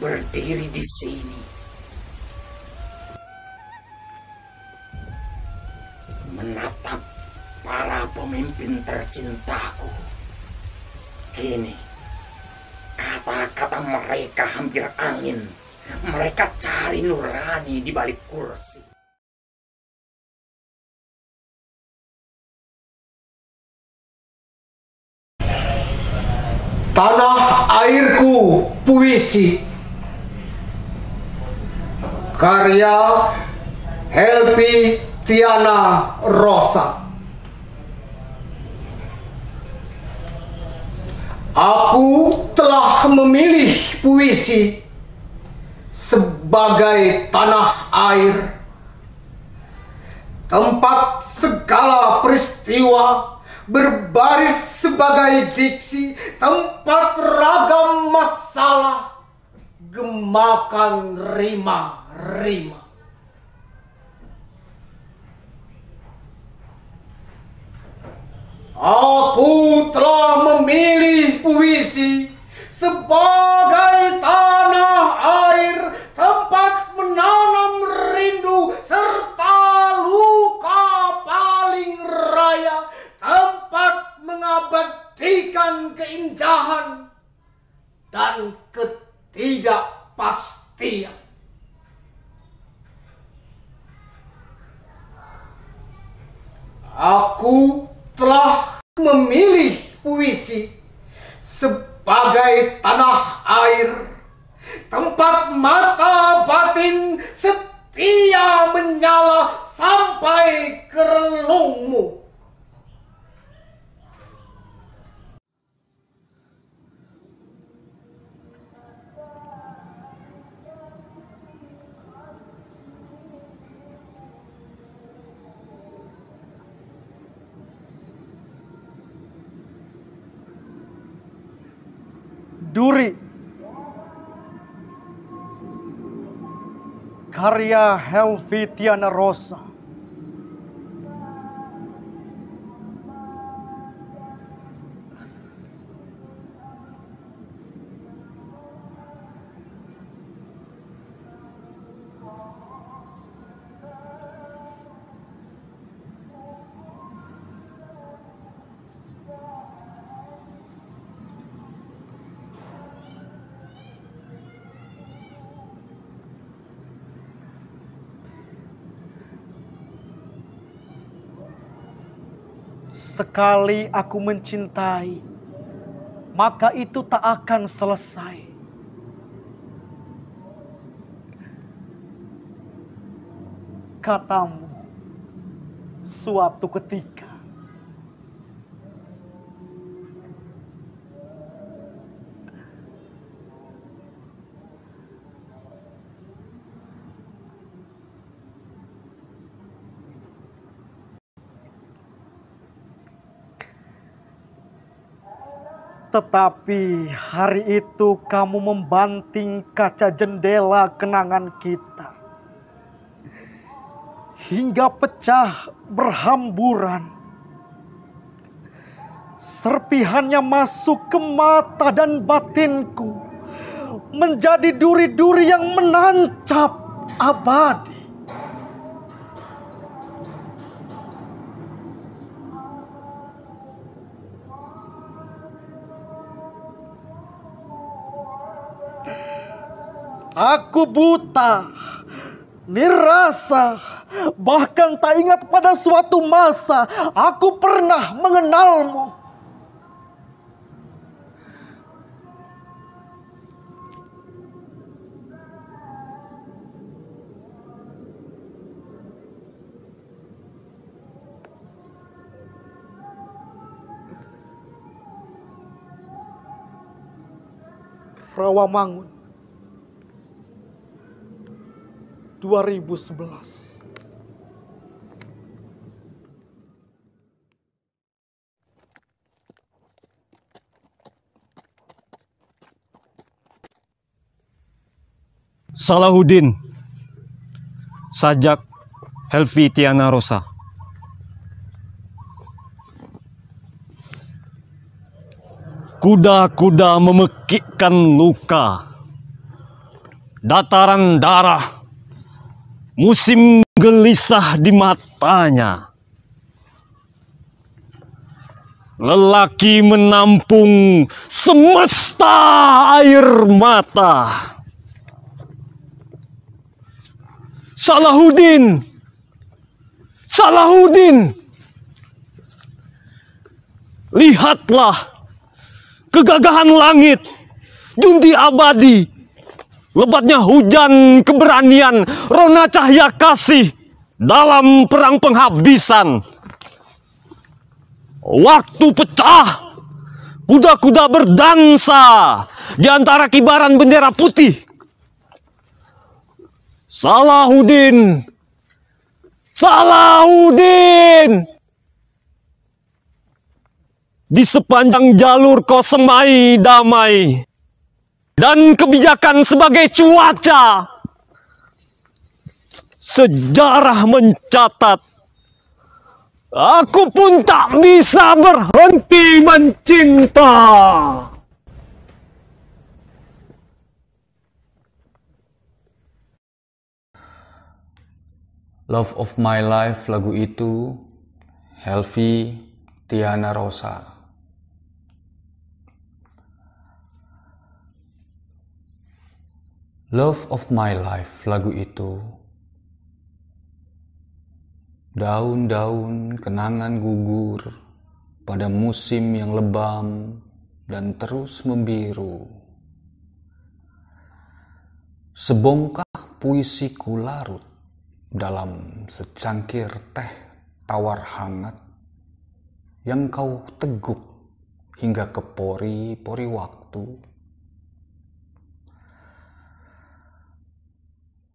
berdiri di sini menatap para pemimpin tercintaku. Kini kata-kata mereka hampir angin. Mereka cari nurani di balik kursi. Tanah airku puisi, karya Helvi Tiana Rosa. Aku telah memilih puisi sebagai tanah air, tempat segala peristiwa berbaris sebagai diksi, tempat ragam masalah gemakan rima-rima. Aku telah memilih puisi sebagai tanah air, tempat menanam rindu serta luka paling raya, tempat mengabadikan keindahan dan ketidakpastian. Aku telah memilih puisi sebagai tanah air, tempat mata batin setia menyala sampai ke relungmu. Duri, karya Helvi Tiana Rosa. Sekali aku mencintai, maka itu tak akan selesai. Katamu, suatu ketika. Tetapi hari itu kamu membanting kaca jendela kenangan kita, hingga pecah berhamburan. Serpihannya masuk ke mata dan batinku, menjadi duri-duri yang menancap abadi. Aku buta, nirasa, bahkan tak ingat pada suatu masa aku pernah mengenalmu. Rawamangun 2011. Salahuddin, sajak Helvi Tiana Rosa. Kuda-kuda memekikkan luka, dataran darah, musim gelisah di matanya. Lelaki menampung semesta air mata. Salahuddin! Salahuddin! Lihatlah kegagahan langit, Junti abadi, lebatnya hujan keberanian, rona cahaya kasih dalam perang penghabisan. Waktu pecah, kuda-kuda berdansa di antara kibaran bendera putih. Salahuddin! Salahuddin! Di sepanjang jalur kau semai damai dan kebijakan sebagai cuaca. Sejarah mencatat, aku pun tak bisa berhenti mencinta. Love of My Life, lagu itu Helvi Tiana Rosa. Love of My Life, lagu itu daun-daun kenangan gugur pada musim yang lebam dan terus membiru. Sebongkah puisiku larut dalam secangkir teh tawar hangat yang kau teguk hingga ke pori-pori waktu.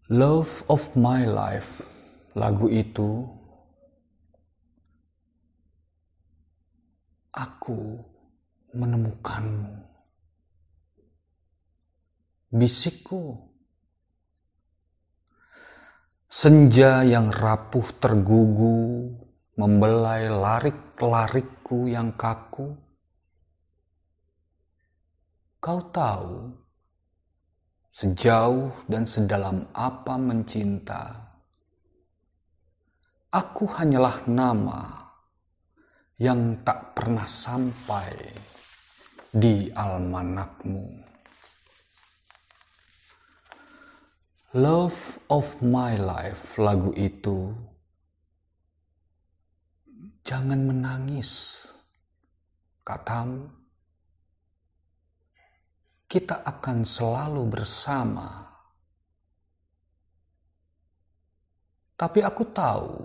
Love of My Life, lagu itu aku menemukanmu. Bisikku, senja yang rapuh tergugu membelai larik-larikku yang kaku. Kau tahu sejauh dan sedalam apa mencinta. Aku hanyalah nama yang tak pernah sampai di almanakmu. Love of My Life, lagu itu jangan menangis, katamu. Kita akan selalu bersama. Tapi aku tahu,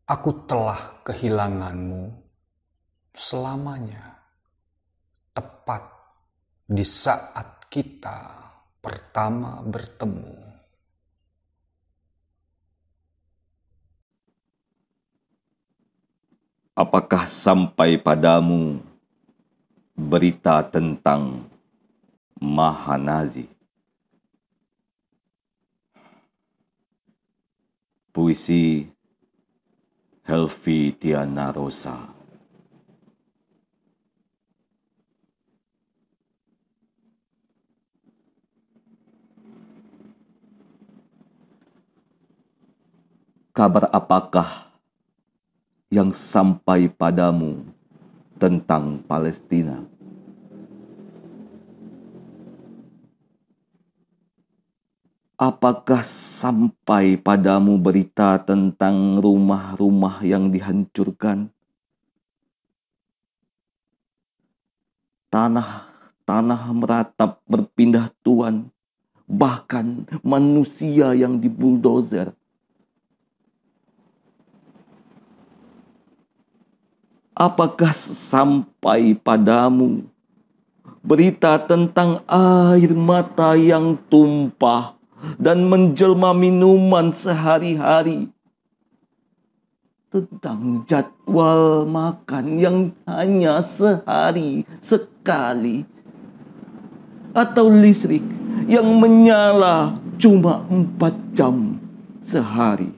aku telah kehilanganmu selamanya. Tepat di saat kita pertama bertemu. Apakah sampai padamu berita tentang Mahanazi? Puisi Helvi Tiana Rosa. Kabar apakah yang sampai padamu tentang Palestina? Apakah sampai padamu berita tentang rumah-rumah yang dihancurkan? Tanah meratap berpindah tuan, bahkan manusia yang dibuldozer. Apakah sampai padamu berita tentang air mata yang tumpah dan menjelma minuman sehari-hari? Tentang jadwal makan yang hanya sehari sekali? Atau listrik yang menyala cuma 4 jam sehari?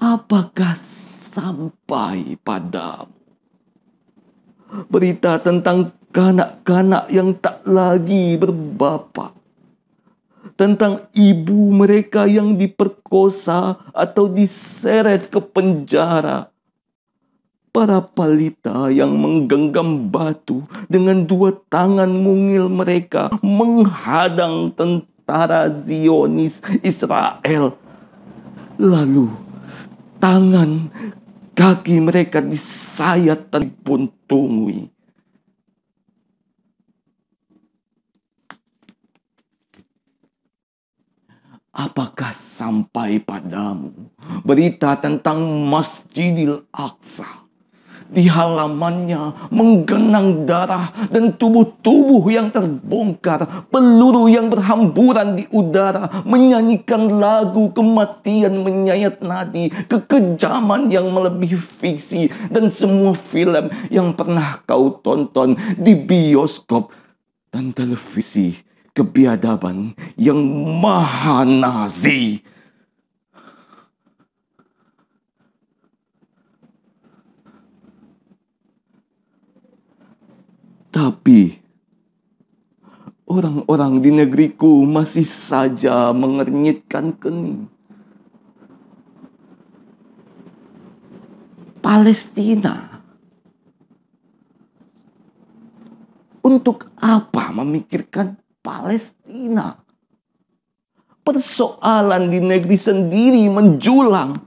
Apakah sampai padamu berita tentang kanak-kanak yang tak lagi berbapa, tentang ibu mereka yang diperkosa atau diseret ke penjara, para pelita yang menggenggam batu dengan dua tangan mungil mereka menghadang tentara Zionis Israel. Lalu tangan kaki mereka disayat dan dipuntungui. Apakah sampai padamu berita tentang Masjidil Aqsa? Di halamannya menggenang darah dan tubuh-tubuh yang terbongkar, peluru yang berhamburan di udara, menyanyikan lagu kematian menyayat nadi, kekejaman yang melebihi fiksi, dan semua film yang pernah kau tonton di bioskop dan televisi, kebiadaban yang maha Nazi. Tapi orang-orang di negeriku masih saja mengernyitkan kening. Palestina. Untuk apa memikirkan Palestina? Persoalan di negeri sendiri menjulang.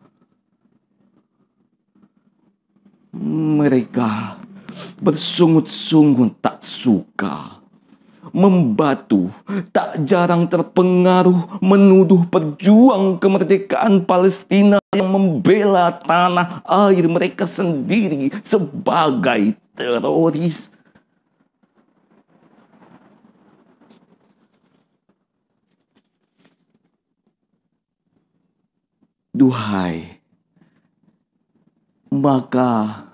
Mereka bersungut-sungut tak suka, membatu, tak jarang terpengaruh menuduh pejuang kemerdekaan Palestina yang membela tanah air mereka sendiri sebagai teroris. Duhai, maka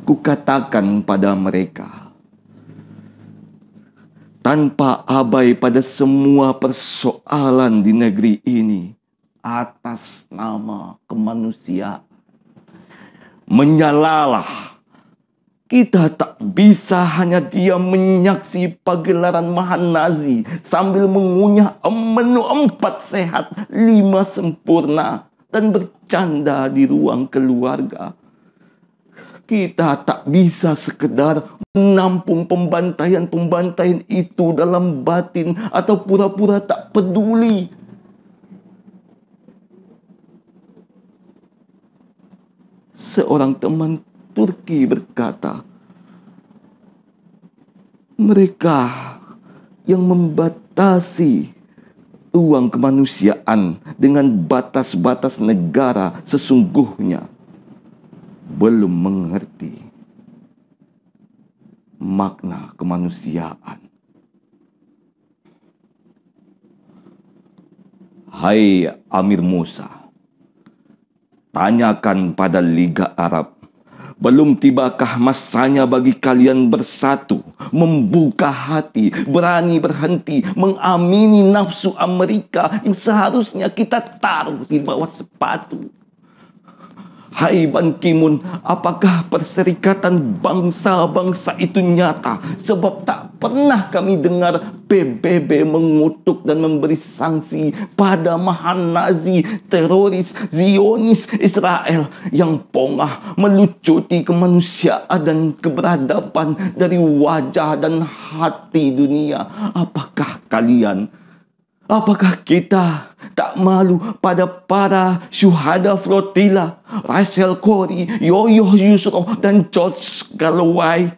kukatakan pada mereka, tanpa abai pada semua persoalan di negeri ini, atas nama kemanusiaan, menyalalah. Kita tak bisa hanya diam menyaksi pagelaran maha Nazi sambil mengunyah menu 4 sehat 5 sempurna dan bercanda di ruang keluarga. Kita tak bisa sekedar menampung pembantaian-pembantaian itu dalam batin atau pura-pura tak peduli. Seorang teman Turki berkata, mereka yang membatasi ruang kemanusiaan dengan batas-batas negara sesungguhnya belum mengerti makna kemanusiaan. Hai Amir Musa, tanyakan pada Liga Arab, belum tibakah masanya bagi kalian bersatu, membuka hati, berani berhenti, mengamini nafsu Amerika yang seharusnya kita taruh di bawah sepatu? Hai Ban Ki-moon, apakah perserikatan bangsa-bangsa itu nyata? Sebab tak pernah kami dengar PBB mengutuk dan memberi sanksi pada maha Nazi, teroris, Zionis Israel yang pongah melucuti kemanusiaan dan keberadaban dari wajah dan hati dunia. Apakah kita tak malu pada para syuhada flotila, Rachel Corrie, Yoyo Yusro, dan George Galloway?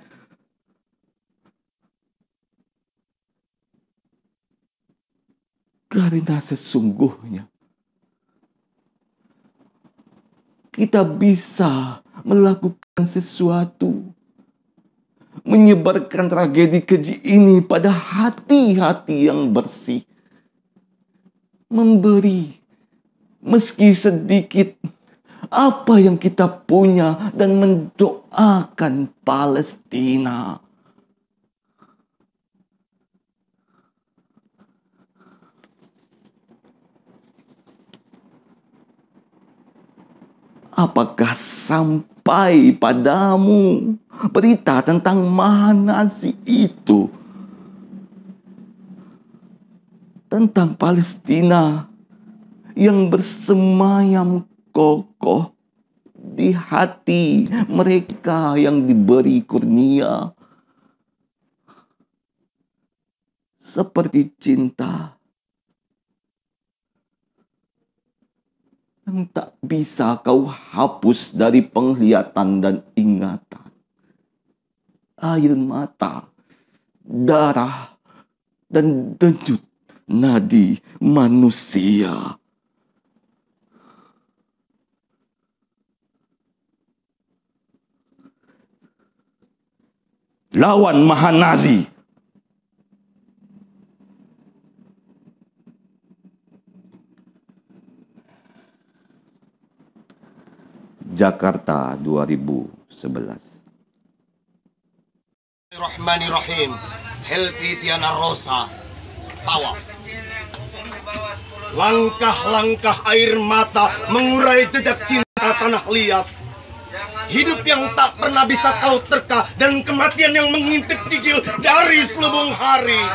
Karena sesungguhnya kita bisa melakukan sesuatu, menyebarkan tragedi keji ini pada hati-hati yang bersih, memberi meski sedikit apa yang kita punya dan mendoakan Palestina. Apakah sampai sampai padamu berita tentang Mahanasi itu, tentang Palestina yang bersemayam kokoh di hati mereka yang diberi kurnia, seperti cinta yang tak bisa kau hapus dari penglihatan dan ingatan. Air mata, darah, dan denyut nadi manusia. Lawan Mahanazi. Jakarta 2011. Bismillahirrahmanirrahim. Helpi Tiana Rosa. Tawaf. Langkah-langkah air mata mengurai jejak cinta tanah liat. Hidup yang tak pernah bisa kau terka dan kematian yang mengintip gigil dari selubung hari.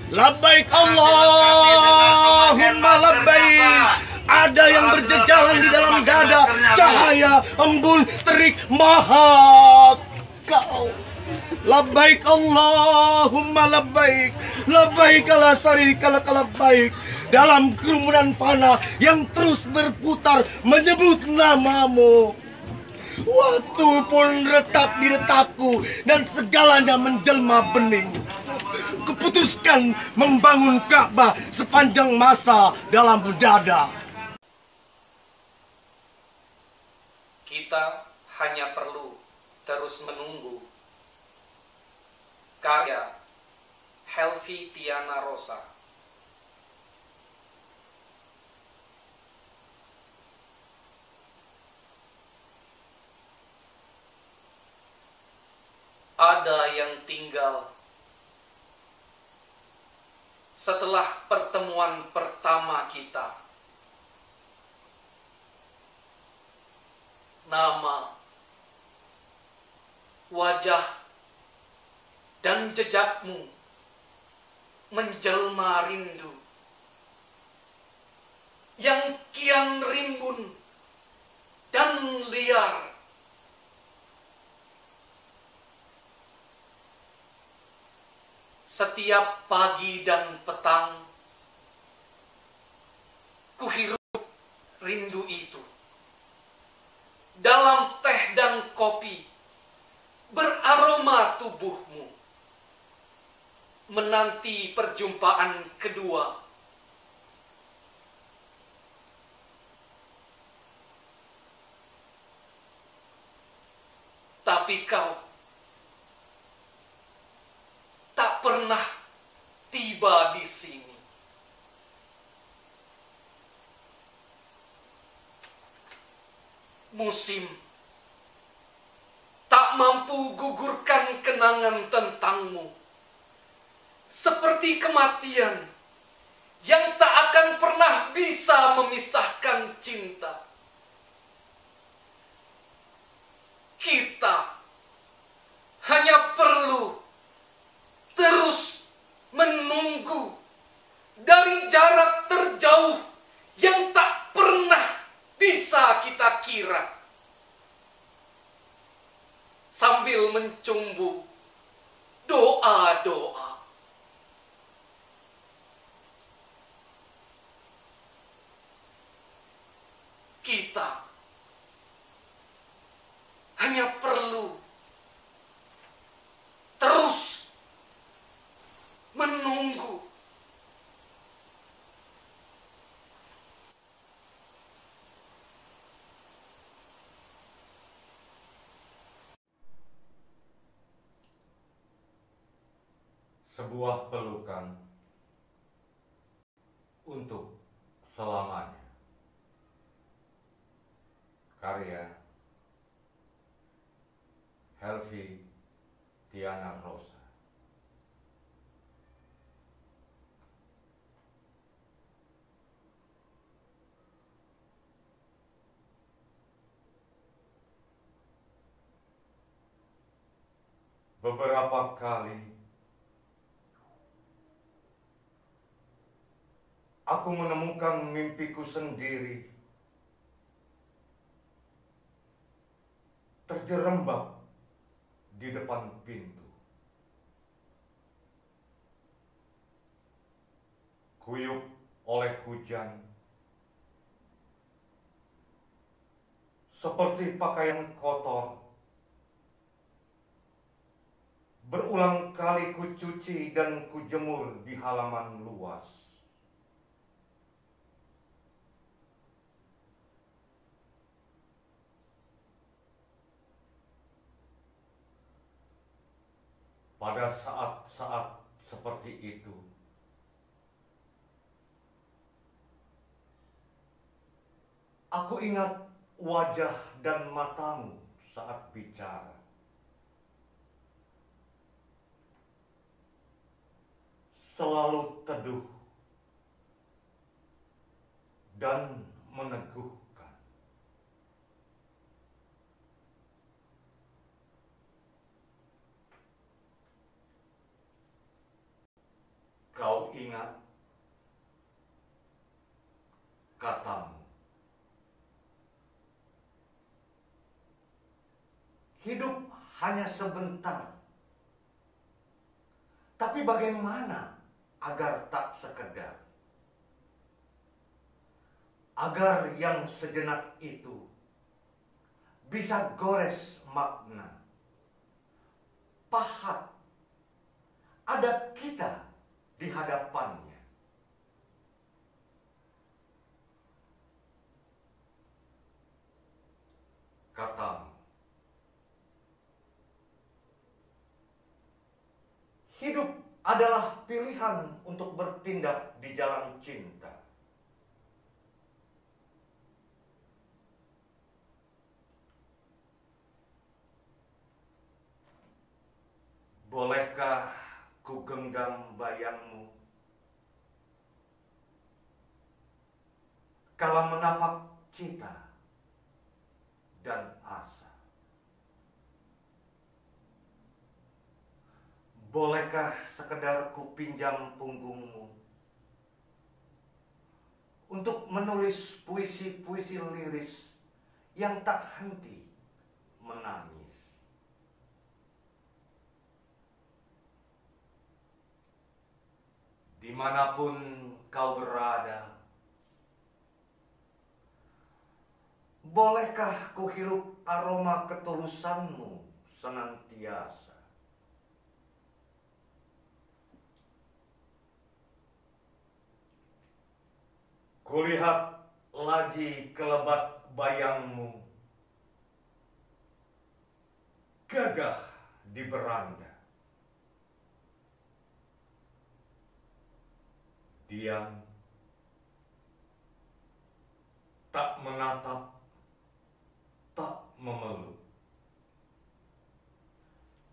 Labbaik Allahumma labbaik. Ada yang berjejalan di dalam dada, cahaya embun terik maha kau. Labbaik Allahumma labbaik. Labbaik ala syarika lak labbaik. Dalam kerumunan fana yang terus berputar menyebut namamu, waktu pun retak di detakku dan segalanya menjelma bening. Kuputuskan membangun Ka'bah sepanjang masa dalam dada. Kita hanya perlu terus menunggu. Karya Helvi Tiana Rosa. Ada yang tinggal setelah pertemuan pertama kita. Nama, wajah, dan jejakmu menjelma rindu yang kian rimbun dan liar. Setiap pagi dan petang kuhirup rindu itu. Dalam teh dan kopi beraroma tubuhmu, menanti perjumpaan kedua. Tapi kau tak pernah tiba di sini. Musim tak mampu gugurkan kenangan tentangmu, seperti kematian yang tak akan pernah bisa memisahkan cinta. Kita hanya perlu terus menunggu dari jarak terjauh yang tak pernah bisa kita kira, sambil mencumbu doa-doa. Kita hanya perlu terus menunggu. Sebuah pelukan untuk selamanya. Karya Helvi Tiana Rosa. beberapa kali aku menemukan mimpiku sendiri terjerembab di depan pintu. Kuyup oleh hujan, seperti pakaian kotor. Berulang kali kucuci dan kujemur di halaman luas. Pada saat-saat seperti itu, aku ingat wajah dan matamu saat bicara. Selalu teduh dan meneguhkan. Kau ingat katamu, hidup hanya sebentar. Tapi bagaimana agar tak sekedar? Agar yang sejenak itu bisa gores makna. Pahat ada kita di hadapannya. Katamu, hidup adalah pilihan untuk bertindak di jalan cinta. Bolehkah ku genggam bayangmu kala menapak cita dan asa? Bolehkah sekedar ku pinjam punggungmu untuk menulis puisi-puisi liris yang tak henti menangis? Dimanapun kau berada, bolehkah ku hirup aroma ketulusanmu senantiasa? Kulihat lagi kelebat bayangmu, gagah di beranda. Diam, tak menatap, tak memeluk.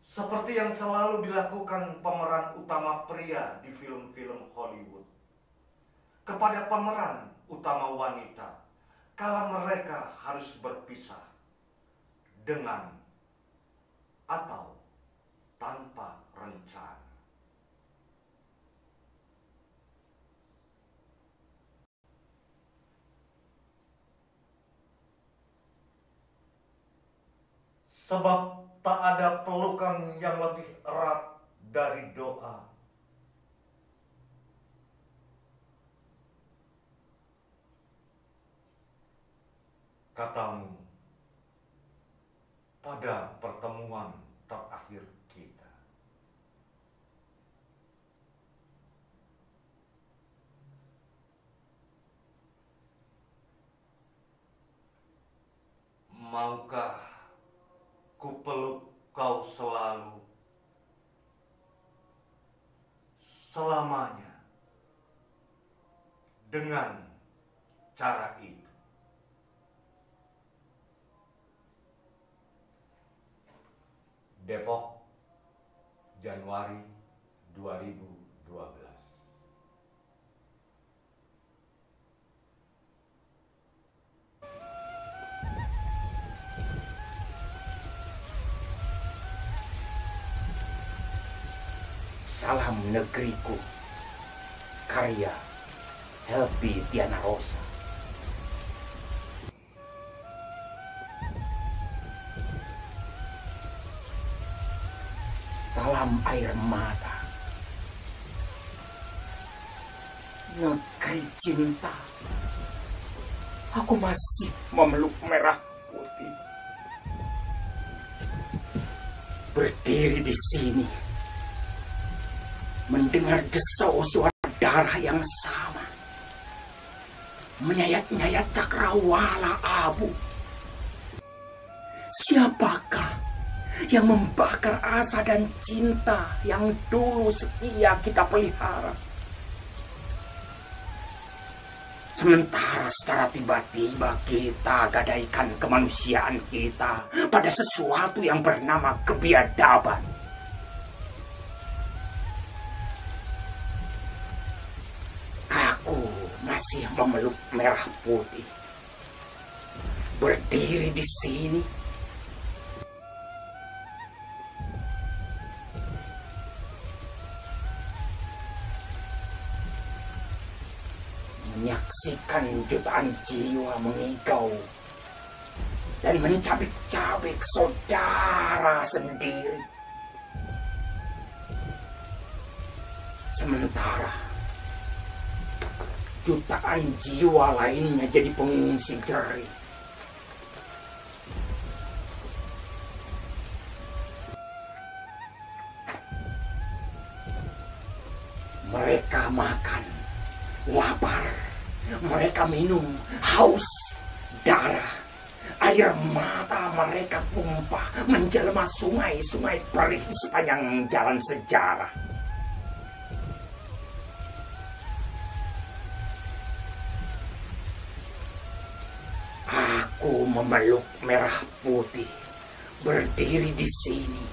Seperti yang selalu dilakukan pemeran utama pria di film-film Hollywood kepada pemeran utama wanita kala mereka harus berpisah dengan atau tanpa rencana. Sebab tak ada pelukan yang lebih erat dari doa. Katamu pada pertemuan terakhir kita. Maukah ku peluk kau selalu, selamanya, dengan cara itu? Depok, Januari 2012. Salam Negeriku, karya Helpi Diana Rosa. Salam air mata, negeri cinta. Aku masih memeluk merah putih. Berdiri di sini, mendengar desau suara darah yang sama, menyayat-nyayat cakrawala abu. Siapakah yang membakar asa dan cinta yang dulu setia kita pelihara? Sementara secara tiba-tiba kita gadaikan kemanusiaan kita pada sesuatu yang bernama kebiadaban. Aku masih memeluk merah putih, berdiri di sini, menyaksikan jutaan jiwa mengigau dan mencabik-cabik saudara sendiri. Sementara jutaan jiwa lainnya jadi pengungsi jerih. Mereka makan, lapar. Mereka minum, haus, darah, air mata mereka tumpah menjelma sungai-sungai perih di sepanjang jalan sejarah. Aku memeluk merah putih, berdiri di sini,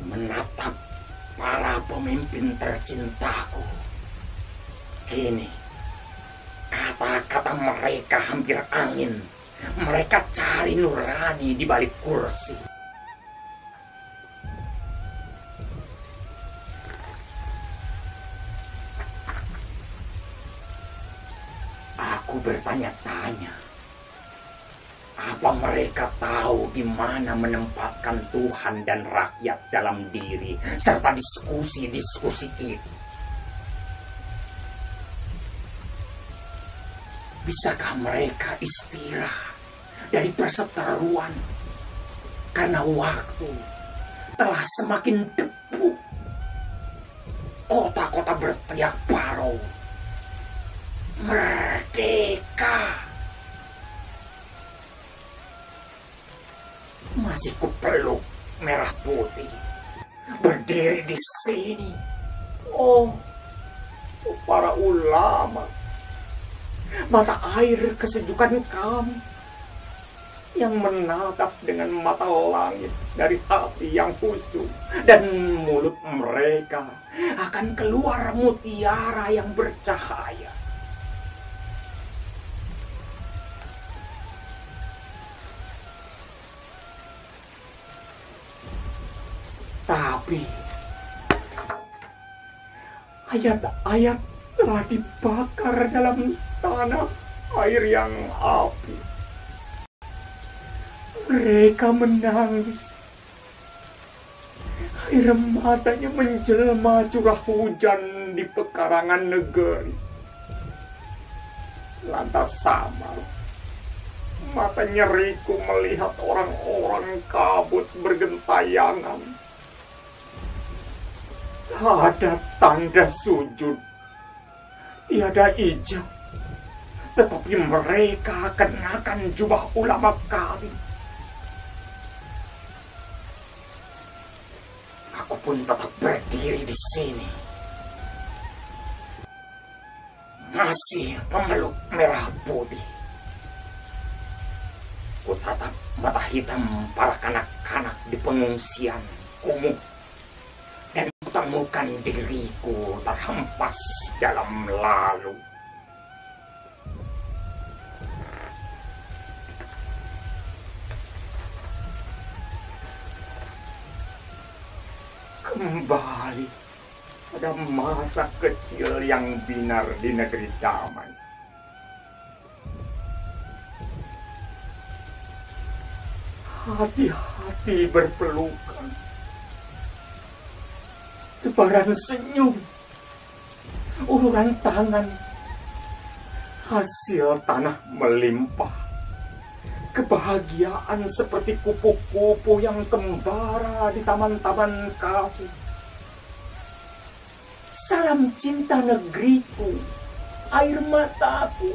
menatap para pemimpin tercintaku. Kini, kata-kata mereka hampir angin. Mereka cari nurani di balik kursi. Aku bertanya-tanya, apa mereka tahu di mana menempatkan Tuhan dan rakyat dalam diri, serta diskusi-diskusi itu? Bisakah mereka istirahat dari perseteruan karena waktu telah semakin debu? Kota-kota berteriak parau, merdeka. Masih kupeluk merah putih, berdiri di sini. Oh, para ulama, mata air kesejukan kami yang menatap dengan mata langit dari hati yang khusyuk, dan mulut mereka akan keluar mutiara yang bercahaya. Tapi ayat-ayat telah dibakar dalam tanah air yang api. Mereka menangis. Air matanya menjelma curah hujan di pekarangan negeri. Lantas samar mata nyeriku melihat orang-orang kabut bergentayangan. Tak ada tanda sujud, tiada ijab, tetapi mereka kenakan jubah ulama kami. Aku pun tetap berdiri di sini, masih memeluk merah putih. Ku tatap mata hitam para kanak-kanak di pengungsian kumuh, dan kutemukan diriku terhempas dalam lalu. kembali pada masa kecil yang binar di negeri damai. Hati-hati berpelukan, tebaran senyum, uluran tangan, hasil tanah melimpah, kebahagiaan seperti kupu-kupu yang kembara di taman-taman kasih. Salam cinta negeriku, air mataku.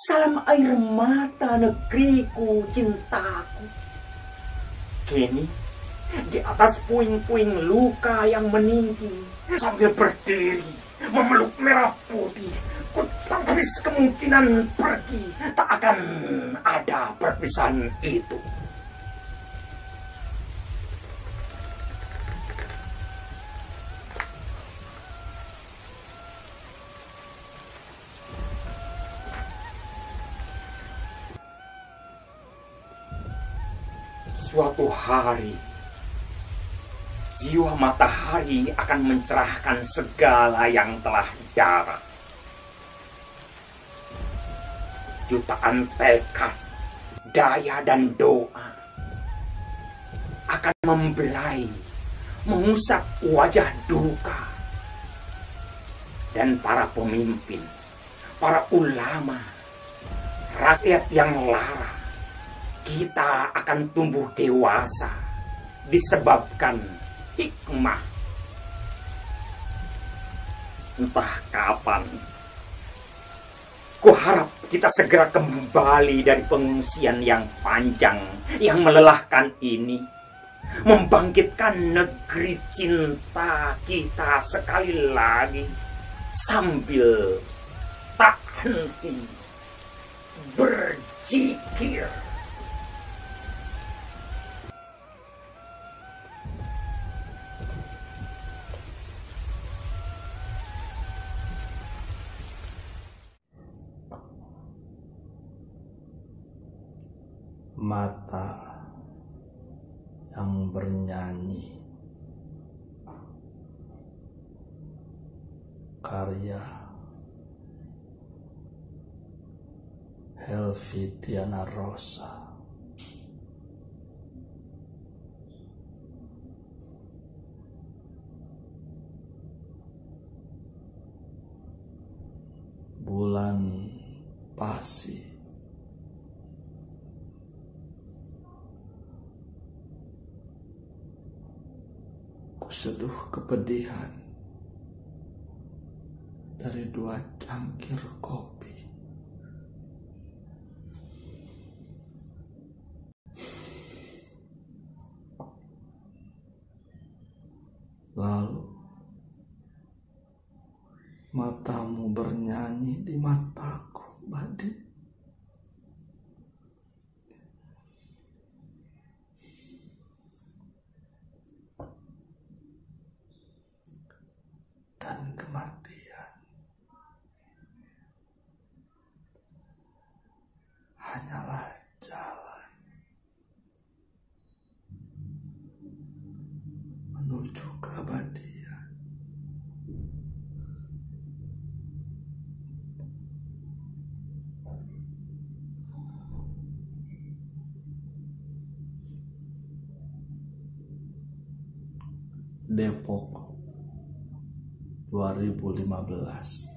Salam air mata negeriku, cintaku. Kini, di atas puing-puing luka yang meninggi, sambil berdiri, memeluk merah putih, ku tangkis kemungkinan pergi, tak akan ada perpisahan itu. Suatu hari, jiwa matahari akan mencerahkan segala yang telah jarang. Jutaan tekad, daya dan doa akan membelai, mengusap wajah duka. Dan para pemimpin, para ulama, rakyat yang lara, kita akan tumbuh dewasa disebabkan hikmah. Entah kapan, kuharap kita segera kembali dari pengungsian yang panjang, yang melelahkan ini, membangkitkan negeri cinta kita sekali lagi, sambil tak henti berzikir. Mata yang bernyanyi, karya Helvitiana Rosa. Bulan Pasi. Seduh kepedihan dari 2 cangkir kopi. Lalu matamu bernyanyi di mataku, Badi. Dan kematian hanyalah jalan menuju keabadian. Depok 2015.